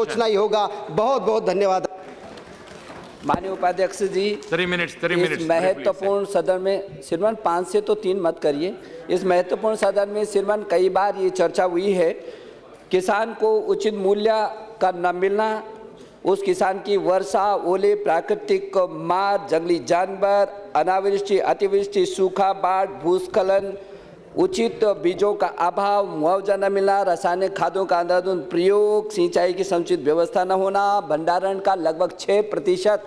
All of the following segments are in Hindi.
सोचना ही होगा। बहुत बहुत धन्यवाद। माननीय उपाध्यक्ष जी, 3 minutes, इस महत्वपूर्ण सदन में श्रीमान 5 से तो 3 मत करिए। इस महत्वपूर्ण सदन में श्रीमान कई बार ये चर्चा हुई है, किसान को उचित मूल्य का न मिलना, उस किसान की वर्षा, ओले, प्राकृतिक मार, जंगली जानवर, अनावृष्टि, अतिवृष्टि, सूखा, बाढ़, भूस्खलन, उचित बीजों का अभाव, मुआवजा न मिलना, रासायनिक खादों का अंधाधुंध प्रयोग, सिंचाई की समुचित व्यवस्था न होना, भंडारण का लगभग 6%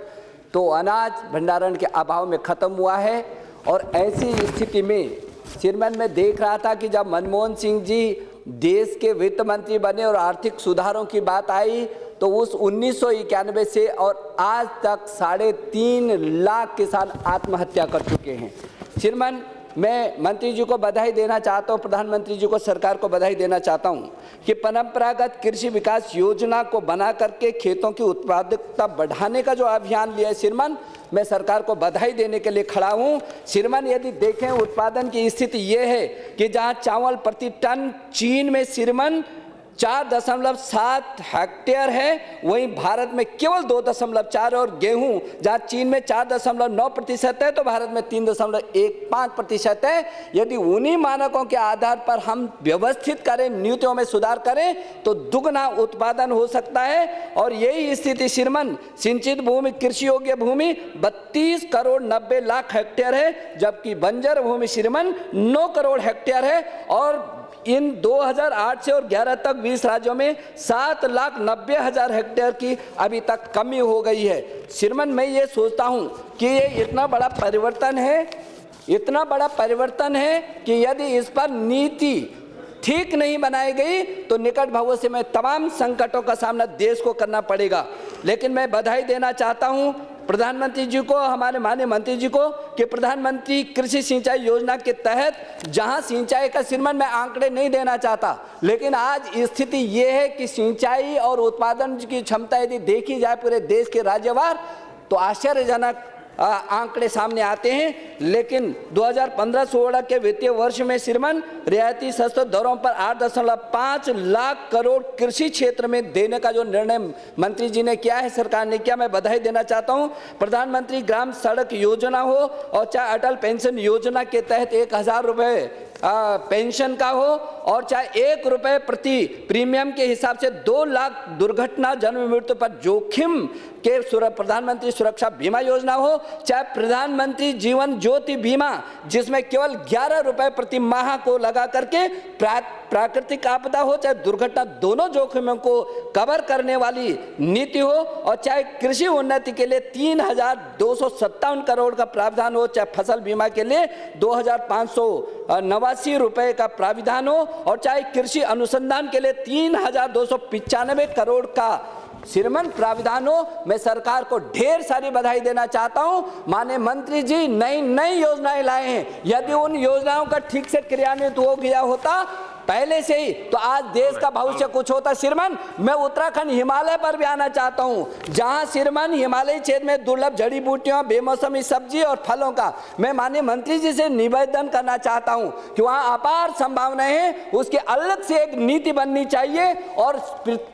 तो अनाज भंडारण के अभाव में खत्म हुआ है। और ऐसी स्थिति में श्रीमान मैं देख रहा था कि जब मनमोहन सिंह जी देश के वित्त मंत्री बने और आर्थिक सुधारों की बात आई तो उस 1991 से और आज तक 3.5 लाख किसान आत्महत्या कर चुके हैं। श्रीमान मैं मंत्री जी को बधाई देना चाहता हूं, प्रधानमंत्री जी को, सरकार को बधाई देना चाहता हूं कि परंपरागत कृषि विकास योजना को बना करके खेतों की उत्पादकता बढ़ाने का जो अभियान लिया है श्रीमान, मैं सरकार को बधाई देने के लिए खड़ा हूं। श्रीमान यदि देखें उत्पादन की स्थिति ये है कि जहां चावल प्रति टन चीन में श्रीमान 4.7 हेक्टेयर है, वहीं भारत में केवल 2.4, और गेहूं जहां चीन में 4.9% है तो भारत में 3.15% है। यदि उन्हीं मानकों के आधार पर हम व्यवस्थित करें, नीतियों में सुधार करें तो दुगना उत्पादन हो सकता है। और यही स्थिति श्रीमान सिंचित भूमि, कृषि योग्य भूमि 32 करोड़ 90 लाख हेक्टेयर है, जबकि बंजर भूमि श्रीमान 9 करोड़ हेक्टेयर है। और इन 2008 से और 11 तक 20 राज्यों में 7,90,000 हेक्टेयर की अभी तक कमी हो गई है। श्रीमान मैं ये सोचता हूँ कि ये इतना बड़ा परिवर्तन है कि यदि इस पर नीति ठीक नहीं बनाई गई तो निकट भविष्य में तमाम संकटों का सामना देश को करना पड़ेगा। लेकिन मैं बधाई देना चाहता हूं प्रधानमंत्री जी को, हमारे माननीय मंत्री जी को, कि प्रधानमंत्री कृषि सिंचाई योजना के तहत जहां सिंचाई का श्रीमान मैं आंकड़े नहीं देना चाहता, लेकिन आज स्थिति ये है कि सिंचाई और उत्पादन की क्षमता यदि देखी जाए पूरे देश के राज्यवार तो आश्चर्यजनक आंकड़े सामने आते हैं। लेकिन 2015-16 के वित्तीय वर्ष में श्रीमान रियायती सस्ते दरों पर 8.5 लाख करोड़ कृषि क्षेत्र में देने का जो निर्णय मंत्री जी ने किया है, सरकार ने किया, मैं बधाई देना चाहता हूं। प्रधानमंत्री ग्राम सड़क योजना हो और चाहे अटल पेंशन योजना के तहत 1,000 रुपये पेंशन का हो, और चाहे 1 रुपये प्रति प्रीमियम के हिसाब से 2 लाख दुर्घटना जन्म मृत्यु पर जोखिम के प्रधानमंत्री सुरक्षा बीमा योजना हो, चाहे प्रधानमंत्री जीवन ज्योति बीमा जिसमें केवल 11 रुपये प्रति माह को लगा करके प्राकृतिक आपदा हो चाहे दुर्घटना, दोनों जोखिमों को कवर करने वाली नीति हो, और चाहे कृषि उन्नति के लिए 3,257 करोड़ का प्रावधान हो, चाहे फसल बीमा के लिए 2,589 रुपए का प्राविधान हो, और चाहे कृषि अनुसंधान के लिए 3,295 करोड़ का श्रीमान प्राविधान हो। मैं सरकार को ढेर सारी बधाई देना चाहता हूं। माननीय मंत्री जी नई योजनाएं लाए हैं, यदि उन योजनाओं का ठीक से क्रियान्वित हो गया होता पहले से ही तो आज देश का भविष्य कुछ होता। श्रीमान मैं उत्तराखंड हिमालय पर भी आना चाहता हूं, जहां श्रीमान हिमालयी क्षेत्र में दुर्लभ जड़ी बूटियों, बेमौसमी सब्जी और फलों का मैं माननीय मंत्री जी से निवेदन करना चाहता हूं कि वहां अपार संभावनाएं हैं, उसकी अलग से एक नीति बननी चाहिए। और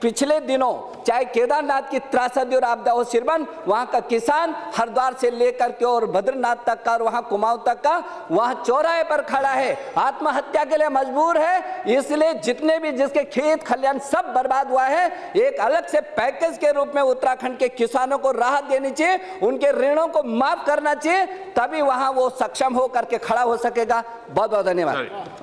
पिछले दिनों चाहे केदारनाथ की त्रासदी और आपदा हो श्रीमान, वहां का किसान हरिद्वार से लेकर के और बद्रीनाथ तक का और वहां कुमाऊं तक का वहां चौराहे पर खड़ा है, आत्महत्या के लिए मजबूर है। इसलिए जितने भी जिसके खेत खलियान सब बर्बाद हुआ है, एक अलग से पैकेज के रूप में उत्तराखंड के किसानों को राहत देनी चाहिए, उनके ऋणों को माफ करना चाहिए, तभी वहां वो सक्षम हो करके खड़ा हो सकेगा। बहुत बहुत धन्यवाद।